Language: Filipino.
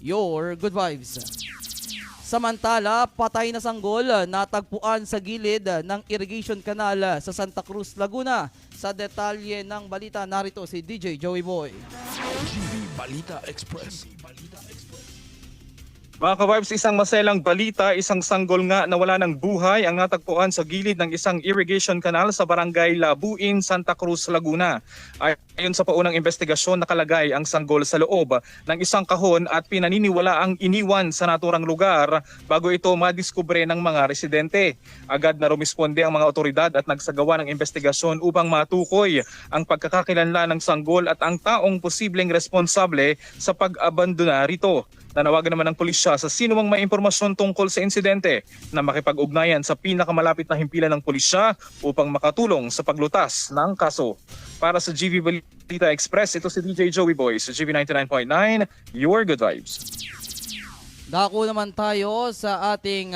your good vibes. Samantala, patay na sanggol natagpuan sa gilid ng irrigation canal sa Santa Cruz, Laguna. Sa detalye ng balita, narito si DJ Joey Boy. Balita Express. Mga ka-vibes, isang maselang balita, isang sanggol nga na wala ng buhay ang natagpuan sa gilid ng isang irrigation canal sa barangay Labuin, Santa Cruz, Laguna. Ayon sa paunang investigasyon, nakalagay ang sanggol sa loob ng isang kahon at pinaniniwala ang iniwan sa naturang lugar bago ito madiskubre ng mga residente. Agad na rumisponde ang mga otoridad at nagsagawa ng investigasyon upang matukoy ang pagkakakilanlan ng sanggol at ang taong posibleng responsable sa pag-abandona rito. Nanawagan naman ng pulisya sa sino mang may impormasyon tungkol sa insidente na makipag-ugnayan sa pinakamalapit na himpilan ng pulisya upang makatulong sa paglutas ng kaso. Para sa GV Balita Express, ito si DJ Joey Boy sa GV 99.9, Your Good Vibes. Dako naman tayo sa ating